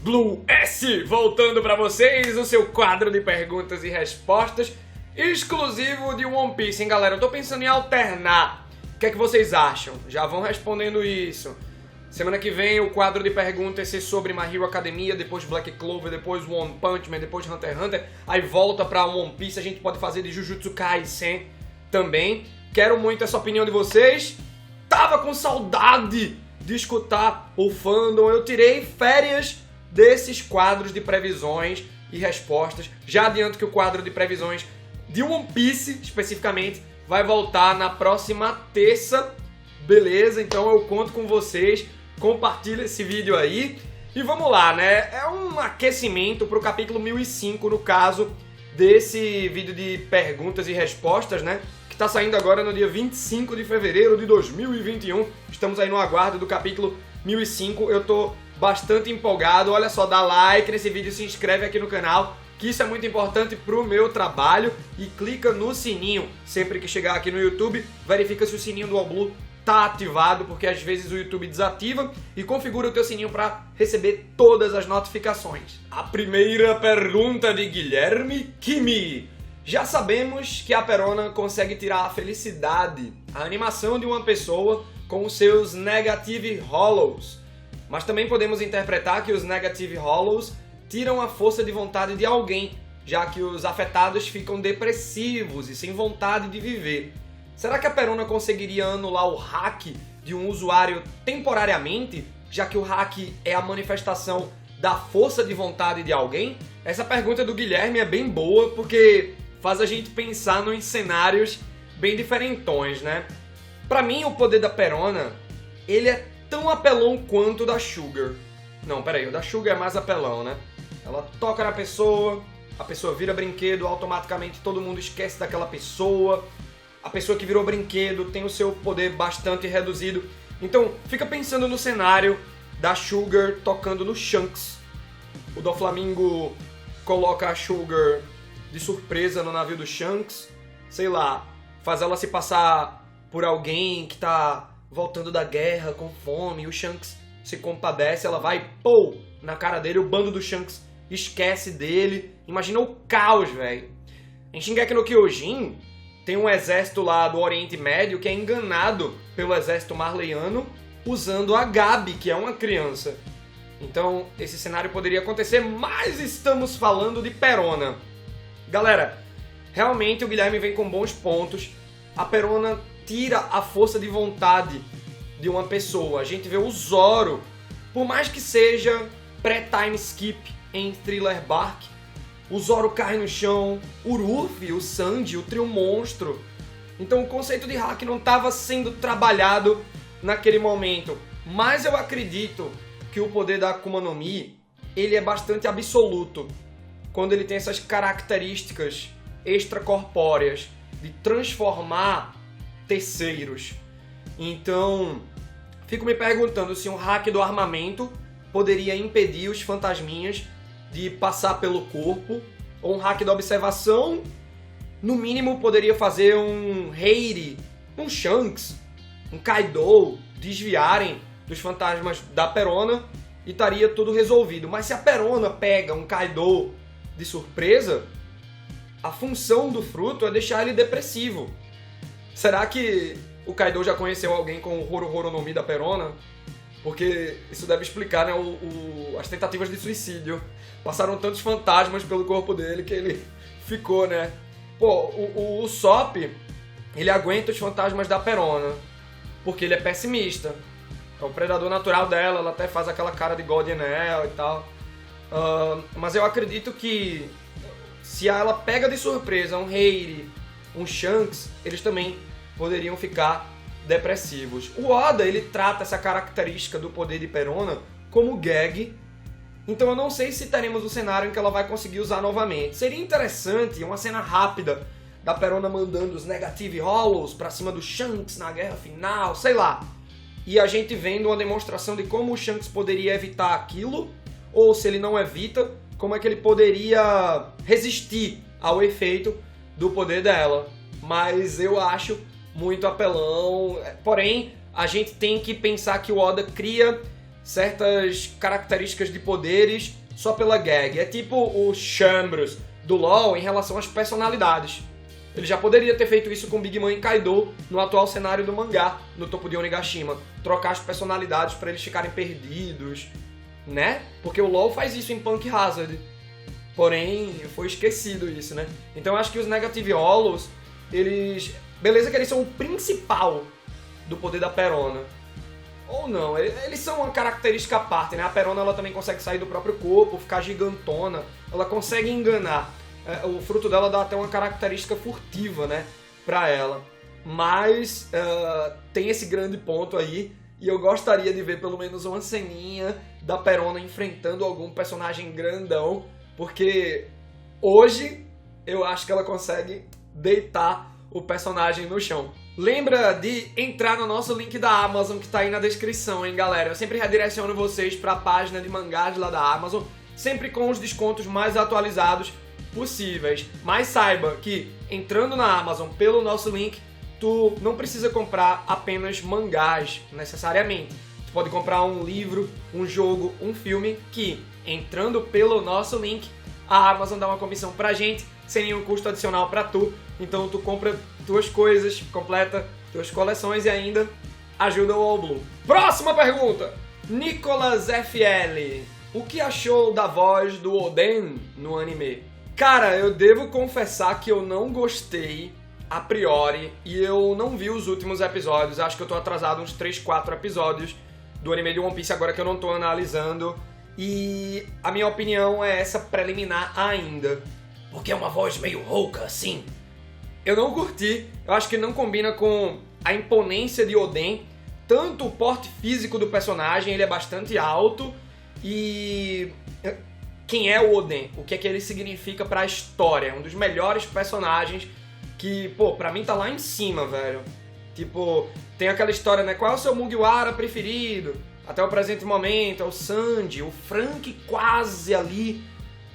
Blue S, voltando pra vocês, o seu quadro de perguntas e respostas exclusivo de One Piece, hein, galera? Eu tô pensando em alternar. O que é que vocês acham? Já vão respondendo isso. Semana que vem o quadro de perguntas ser sobre My Hero Academia, depois Black Clover, depois One Punch Man, depois Hunter x Hunter, aí volta pra One Piece, a gente pode fazer de Jujutsu Kaisen também. Quero muito essa opinião de vocês. Tava com saudade de escutar o fandom, eu tirei férias desses quadros de previsões e respostas. Já adianto que o quadro de previsões de One Piece, especificamente, vai voltar na próxima terça, beleza? Então eu conto com vocês, compartilha esse vídeo aí e vamos lá, né? É um aquecimento para o capítulo 1005, no caso desse vídeo de perguntas e respostas, né? Que tá saindo agora no dia 25 de fevereiro de 2021. Estamos aí no aguardo do capítulo 1005. Eu tô bastante empolgado. Olha só, dá like nesse vídeo, se inscreve aqui no canal, que isso é muito importante pro meu trabalho. E clica no sininho sempre que chegar aqui no YouTube. Verifica se o sininho do All Blue tá ativado, porque às vezes o YouTube desativa, e configura o teu sininho para receber todas as notificações. A primeira pergunta de Guilherme Kimi. Já sabemos que a Perona consegue tirar a felicidade, a animação de uma pessoa com os seus Negative Hollows. Mas também podemos interpretar que os Negative Hollows tiram a força de vontade de alguém, já que os afetados ficam depressivos e sem vontade de viver. Será que a Perona conseguiria anular o hack de um usuário temporariamente, já que o hack é a manifestação da força de vontade de alguém? Essa pergunta do Guilherme é bem boa, porque faz a gente pensar nos cenários bem diferentões, né? Pra mim, o poder da Perona, ele é tão apelão quanto o da Sugar. Não, peraí, o da Sugar é mais apelão, né? Ela toca na pessoa, a pessoa vira brinquedo, automaticamente todo mundo esquece daquela pessoa. A pessoa que virou brinquedo tem o seu poder bastante reduzido. Então, fica pensando no cenário da Sugar tocando no Shanks. O Doflamingo coloca a Sugar de surpresa no navio do Shanks, sei lá, faz ela se passar por alguém que tá voltando da guerra com fome, o Shanks se compadece, ela vai, pô, na cara dele, o bando do Shanks esquece dele. Imagina o caos, velho. Em Shingeki no Kyojin, tem um exército lá do Oriente Médio que é enganado pelo exército marleyano usando a Gabi, que é uma criança. Então, esse cenário poderia acontecer, mas estamos falando de Perona. Galera, realmente o Guilherme vem com bons pontos. A Perona tira a força de vontade de uma pessoa. A gente vê o Zoro, por mais que seja pré-time skip em Thriller Bark, o Zoro cai no chão, o Ruffy, o Sanji, o trio monstro. Então o conceito de hack não estava sendo trabalhado naquele momento. Mas eu acredito que o poder da Akuma no Mi, ele é bastante absoluto. Quando ele tem essas características extracorpóreas de transformar terceiros. Então, fico me perguntando se um hack do armamento poderia impedir os fantasminhas de passar pelo corpo, ou um hack da observação, no mínimo poderia fazer um Heiri, um Shanks, um Kaido desviarem dos fantasmas da Perona e estaria tudo resolvido. Mas se a Perona pega um Kaido de surpresa, a função do fruto é deixar ele depressivo. Será que o Kaido já conheceu alguém com o Horo no Mi da Perona? Porque isso deve explicar, né, as tentativas de suicídio. Passaram tantos fantasmas pelo corpo dele que ele ficou, né? Pô, o Usopp, ele aguenta os fantasmas da Perona, porque ele é pessimista. É o predador natural dela, ela até faz aquela cara de God Enel e tal. Mas eu acredito que se ela pega de surpresa um Heiri, um Shanks, eles também poderiam ficar depressivos. O Oda, ele trata essa característica do poder de Perona como gag, então eu não sei se teremos um cenário em que ela vai conseguir usar novamente. Seria interessante uma cena rápida da Perona mandando os Negative Hollows pra cima do Shanks na guerra final, sei lá. E a gente vendo uma demonstração de como o Shanks poderia evitar aquilo, ou se ele não evita, como é que ele poderia resistir ao efeito do poder dela. Mas eu acho muito apelão. Porém, a gente tem que pensar que o Oda cria certas características de poderes só pela gag. É tipo o Chambros do LoL em relação às personalidades. Ele já poderia ter feito isso com Big Mom e Kaido no atual cenário do mangá, no topo de Onigashima. Trocar as personalidades pra eles ficarem perdidos, né? Porque o LoL faz isso em Punk Hazard. Porém, foi esquecido isso, né? Então eu acho que os Negative Hollows, eles... Beleza que eles são o principal do poder da Perona. Ou não, eles são uma característica à parte, né? A Perona, ela também consegue sair do próprio corpo, ficar gigantona. Ela consegue enganar. O fruto dela dá até uma característica furtiva, né, pra ela. Mas tem esse grande ponto aí, e eu gostaria de ver pelo menos uma ceninha da Perona enfrentando algum personagem grandão, porque hoje eu acho que ela consegue deitar o personagem no chão. Lembra de entrar no nosso link da Amazon que tá aí na descrição, hein, galera? Eu sempre redireciono vocês pra página de mangás lá da Amazon, sempre com os descontos mais atualizados possíveis. Mas saiba que entrando na Amazon pelo nosso link, tu não precisa comprar apenas mangás necessariamente. Tu pode comprar um livro, um jogo, um filme que, entrando pelo nosso link, a Amazon dá uma comissão pra gente sem nenhum custo adicional pra tu. Então tu compra tuas coisas, completa tuas coleções e ainda ajuda o All Blue. Próxima pergunta! Nicolas FL. O que achou da voz do Oden no anime? Cara, eu devo confessar que eu não gostei a priori e eu não vi os últimos episódios. Acho que eu tô atrasado uns 3, 4 episódios do anime de One Piece agora que eu não tô analisando. E a minha opinião é essa preliminar ainda. Porque é uma voz meio rouca, assim. Eu não curti, eu acho que não combina com a imponência de Oden. Tanto o porte físico do personagem, ele é bastante alto. E... quem é o Oden? O que é que ele significa pra história? Um dos melhores personagens que, pô, pra mim tá lá em cima, velho. Tipo, tem aquela história, né? Qual é o seu Mugiwara preferido? Até o presente momento, é o Sanji, o Frank quase ali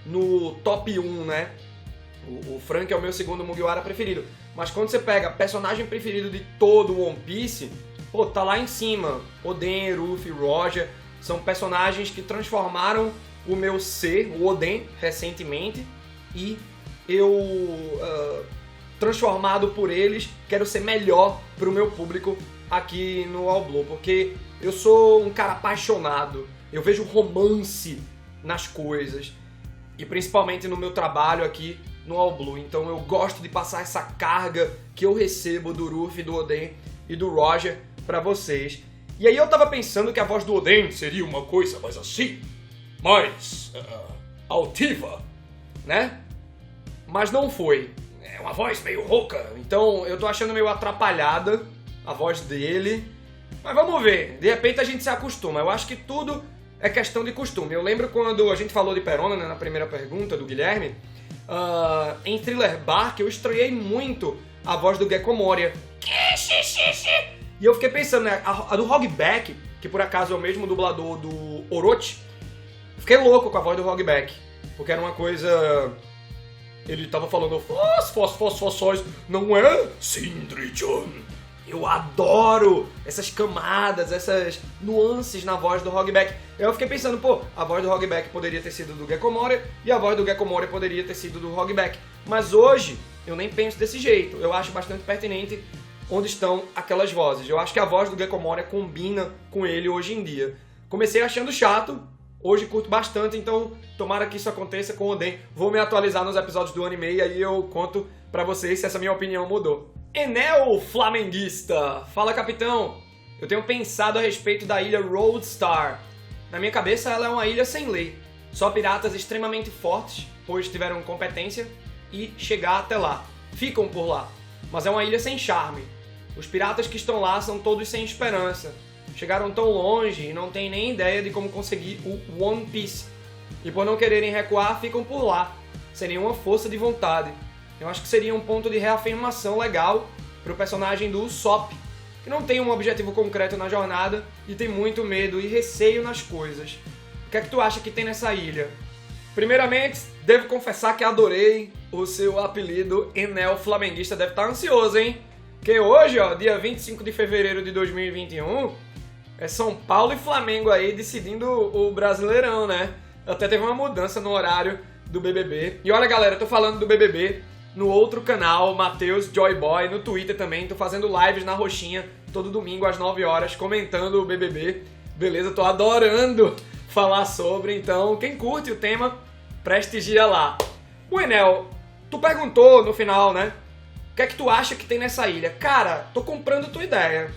no top 1, né? O Frank é o meu segundo Mugiwara preferido. Mas quando você pega personagem preferido de todo o One Piece, pô, tá lá em cima. Oden, Ruffy, Roger, são personagens que transformaram o meu ser, o Oden, recentemente, e eu, transformado por eles, quero ser melhor pro meu público aqui no All Blue, porque eu sou um cara apaixonado, eu vejo romance nas coisas, e principalmente no meu trabalho aqui no All Blue, então eu gosto de passar essa carga que eu recebo do Ruffy, do Oden e do Roger pra vocês. E aí eu tava pensando que a voz do Oden seria uma coisa mais assim, mais altiva, né? Mas não foi. É uma voz meio rouca, então eu tô achando meio atrapalhada a voz dele. Mas vamos ver, de repente a gente se acostuma. Eu acho que tudo é questão de costume. Eu lembro quando a gente falou de Perona, né, na primeira pergunta do Guilherme, em Thriller Bark eu estranhei muito a voz do Gecko Moria. E eu fiquei pensando, né, a do Hogback, que por acaso é o mesmo dublador do Orochi, fiquei louco com a voz do Hogback, porque era uma coisa... Ele tava falando fós, não é, Sindri-chan? Eu adoro essas camadas, essas nuances na voz do Hogback. Eu fiquei pensando, pô, a voz do Hogback poderia ter sido do Gecko Moria e a voz do Gecko Moria poderia ter sido do Hogback. Mas hoje, eu nem penso desse jeito. Eu acho bastante pertinente onde estão aquelas vozes. Eu acho que a voz do Gecko Moria combina com ele hoje em dia. Comecei achando chato, hoje curto bastante, então tomara que isso aconteça com o Oden. Vou me atualizar nos episódios do anime e aí eu conto pra vocês se essa minha opinião mudou. Enel Flamenguista. Fala, capitão. Eu tenho pensado a respeito da ilha Roadstar. Na minha cabeça ela é uma ilha sem lei. Só piratas extremamente fortes, pois tiveram competência e chegar até lá. Ficam por lá. Mas é uma ilha sem charme. Os piratas que estão lá são todos sem esperança. Chegaram tão longe e não têm nem ideia de como conseguir o One Piece. E por não quererem recuar, ficam por lá, sem nenhuma força de vontade. Eu acho que seria um ponto de reafirmação legal para o personagem do Usopp, que não tem um objetivo concreto na jornada e tem muito medo e receio nas coisas. O que é que tu acha que tem nessa ilha? Primeiramente, devo confessar que adorei o seu apelido Enel Flamenguista. Deve estar ansioso, hein? Porque hoje, ó, dia 25 de fevereiro de 2021, É São Paulo e Flamengo aí decidindo o Brasileirão, né? Até teve uma mudança no horário do BBB. E olha, galera, eu tô falando do BBB no outro canal, Matheus Joyboy, no Twitter também. Tô fazendo lives na Roxinha todo domingo às 9 horas, comentando o BBB. Beleza? Tô adorando falar sobre. Então, quem curte o tema, prestigia lá. O Enel, tu perguntou no final, né? O que é que tu acha que tem nessa ilha? Cara, tô comprando tua ideia.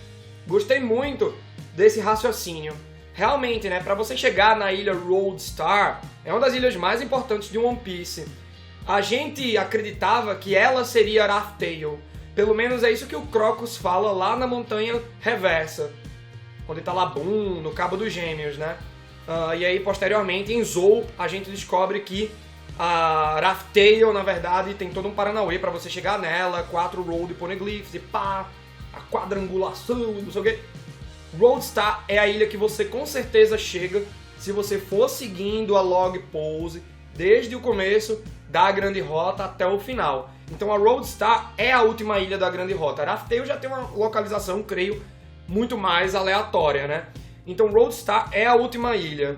Gostei muito desse raciocínio. Realmente, né, pra você chegar na ilha Roadstar, é uma das ilhas mais importantes de One Piece. A gente acreditava que ela seria Raftail. Pelo menos é isso que o Crocus fala lá na Montanha Reversa, onde tá Labum, no Cabo dos Gêmeos, né? E aí, posteriormente, em Zou, a gente descobre que a Raftail, na verdade, tem todo um paranauê pra você chegar nela, 4 Road Poneglyphs e pá, a quadrangulação e não sei o quê. Roadstar é a ilha que você com certeza chega se você for seguindo a log pose desde o começo da Grande Rota até o final. Então a Roadstar é a última ilha da Grande Rota. A Raftail já tem uma localização, creio, muito mais aleatória, né? Então Roadstar é a última ilha.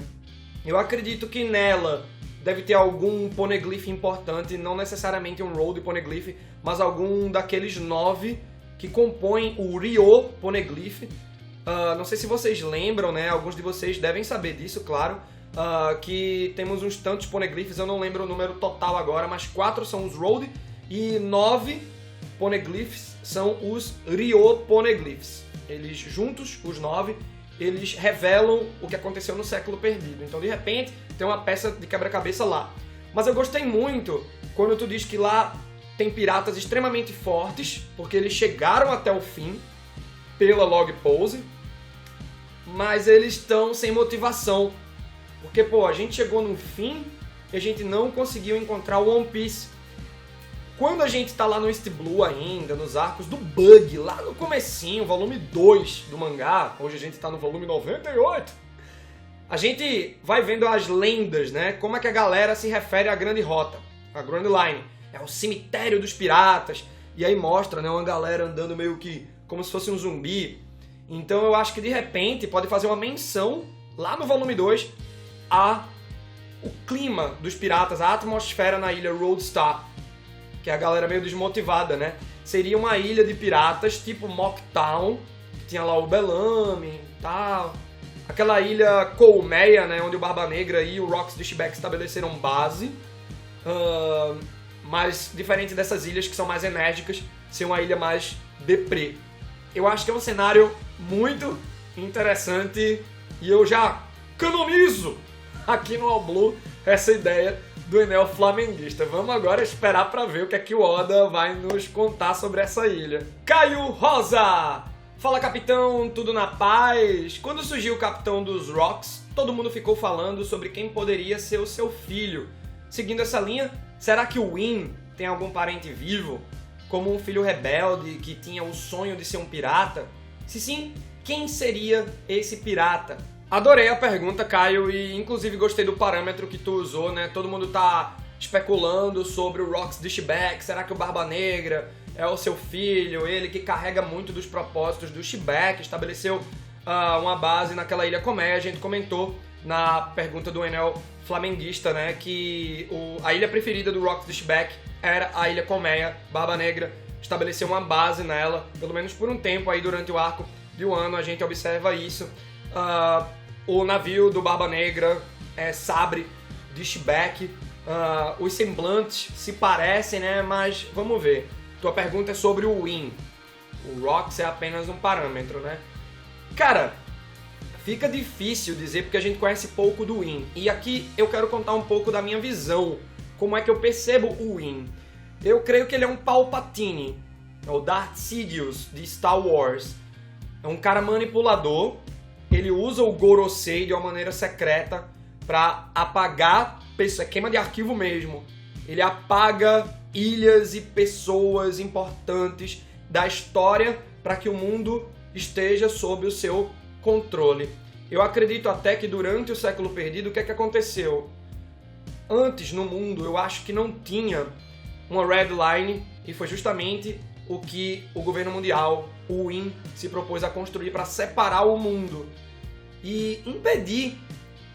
Eu acredito que nela deve ter algum poneglyph importante, não necessariamente um Road Poneglyph, mas algum daqueles 9 que compõem o Ryo Poneglyph. Não sei se vocês lembram, né? Alguns de vocês devem saber disso, claro. Que temos uns tantos poneglyphs, eu não lembro o número total agora, mas 4 são os Road e 9 poneglyphs são os Ryo Poneglyphs. Eles juntos, os 9, eles revelam o que aconteceu no século perdido. Então, de repente, tem uma peça de quebra-cabeça lá. Mas eu gostei muito quando tu diz que lá tem piratas extremamente fortes, porque eles chegaram até o fim pela log pose, mas eles estão sem motivação. Porque, pô, a gente chegou no fim e a gente não conseguiu encontrar o One Piece. Quando a gente tá lá no East Blue ainda, nos arcos do Bug, lá no comecinho, volume 2 do mangá, hoje a gente tá no volume 98, a gente vai vendo as lendas, né? Como é que a galera se refere à Grande Rota, a Grand Line. É o cemitério dos piratas, e aí mostra, né, uma galera andando meio que como se fosse um zumbi. Então eu acho que de repente pode fazer uma menção lá no volume 2 a o clima dos piratas, a atmosfera na ilha Roadstar, que é a galera meio desmotivada, né? Seria uma ilha de piratas tipo Mocktown, que tinha lá o Bellamy e tal. Aquela ilha Colmeia, né, onde o Barba Negra e o Rocks Dishback estabeleceram base. Mas diferente dessas ilhas que são mais enérgicas, ser uma ilha mais deprê. Eu acho que é um cenário muito interessante e eu já canonizo aqui no All Blue essa ideia do Enel flamenguista. Vamos agora esperar para ver o que é que o Oda vai nos contar sobre essa ilha. Caio Rosa! Fala, capitão, tudo na paz? Quando surgiu o capitão dos Rocks, todo mundo ficou falando sobre quem poderia ser o seu filho. Seguindo essa linha, será que o Win tem algum parente vivo? Como um filho rebelde que tinha o sonho de ser um pirata? Se sim, quem seria esse pirata? Adorei a pergunta, Caio, e inclusive gostei do parâmetro que tu usou, né? Todo mundo tá especulando sobre o Rocks Dishback. Será que o Barba Negra é o seu filho? Ele que carrega muito dos propósitos do Dishback, estabeleceu uma base naquela ilha Colmeia. A gente comentou na pergunta do Enel flamenguista, né, que a ilha preferida do Rocks Dishback era a ilha Colmeia. Barba Negra estabeleceu uma base nela, pelo menos por um tempo aí durante o arco de um ano a gente observa isso. O navio do Barba Negra é Sabre Dishback. Os semblantes se parecem, né, mas vamos ver. Tua pergunta é sobre o Win. O Rocks é apenas um parâmetro, né? Cara, fica difícil dizer porque a gente conhece pouco do Win. E aqui eu quero contar um pouco da minha visão. Como é que eu percebo o Win? Eu creio que ele é um Palpatine. É o Darth Sidious de Star Wars. É um cara manipulador. Ele usa o Gorosei de uma maneira secreta para apagar... É queima de arquivo mesmo. Ele apaga ilhas e pessoas importantes da história para que o mundo esteja sob o seu controle. Eu acredito até que durante o século perdido, o que é que aconteceu? Antes no mundo, eu acho que não tinha uma red line e foi justamente o que o governo mundial, o WIN, se propôs a construir para separar o mundo. e impedir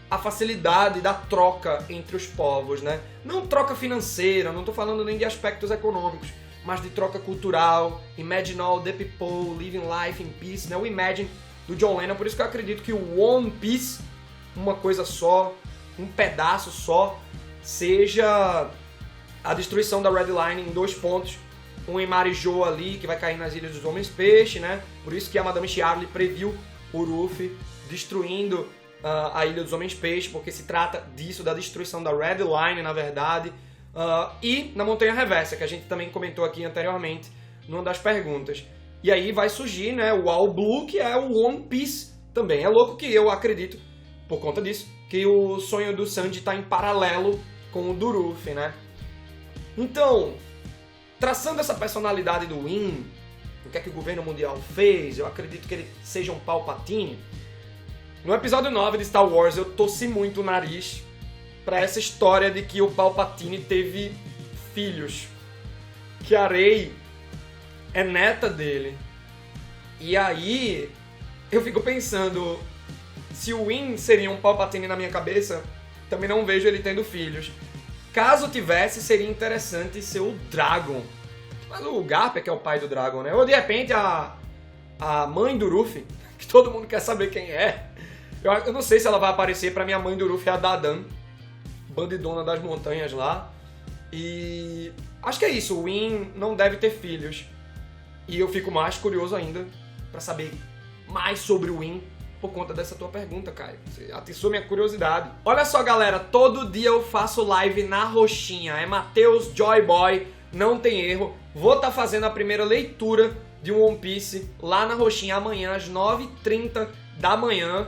a facilidade da troca entre os povos, né? Não troca financeira, não estou falando nem de aspectos econômicos, mas de troca cultural. Imagine all the people living life in peace, né? O Imagine do John Lennon, por isso que eu acredito que o One Piece, uma coisa só, um pedaço só, seja a destruição da Red Line em 2 pontos. Um em Marijoa ali, que vai cair nas Ilhas dos Homens-Peixe, né? Por isso que a Madame Chiarli previu o Ruffy destruindo a Ilha dos Homens-Peixe, porque se trata disso, da destruição da Red Line, na verdade. E na Montanha Reversa, que a gente também comentou aqui anteriormente, numa das perguntas. E aí vai surgir, né, o All Blue, que é o One Piece também. É louco que eu acredito, por conta disso, que o sonho do Sanji está em paralelo com o do Ruffy, né? Então, traçando essa personalidade do Win, o que é que o governo mundial fez, eu acredito que ele seja um Palpatine. No episódio 9 de Star Wars, eu torci muito o nariz para essa história de que o Palpatine teve filhos. Que a Rey é neta dele. E aí, eu fico pensando, se o Win seria um Palpatine na minha cabeça, também não vejo ele tendo filhos. Caso tivesse, seria interessante ser o Dragon. Mas o Garp é que é o pai do Dragon, né? Ou de repente a mãe do Ruffy, que todo mundo quer saber quem é. Eu não sei se ela vai aparecer, pra minha mãe do Ruffy é a Dadan, bandidona das montanhas lá. E acho que é isso, o Win não deve ter filhos. E eu fico mais curioso ainda pra saber mais sobre o Win por conta dessa tua pergunta, Caio. Você atiçou minha curiosidade. Olha só, galera, todo dia eu faço live na roxinha. É Matheus Joy Boy, não tem erro. Vou estar fazendo a primeira leitura de One Piece lá na roxinha amanhã às 9h30 da manhã.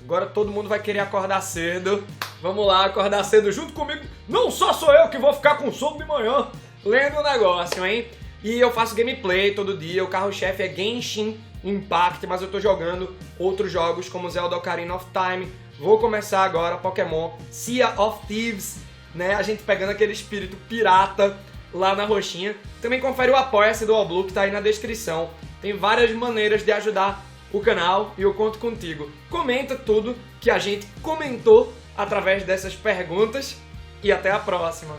Agora todo mundo vai querer acordar cedo. Vamos lá, acordar cedo junto comigo. Não só sou eu que vou ficar com sono de manhã lendo o negócio, hein? E eu faço gameplay todo dia. O carro-chefe é Genshin Impact, mas eu tô jogando outros jogos como Zelda Ocarina of Time. Vou começar agora Pokémon Sea of Thieves, né? A gente pegando aquele espírito pirata lá na roxinha. Também confere o Apoia-se do All Blue, que tá aí na descrição. Tem várias maneiras de ajudar o canal e eu conto contigo. Comenta tudo que a gente comentou através dessas perguntas e até a próxima.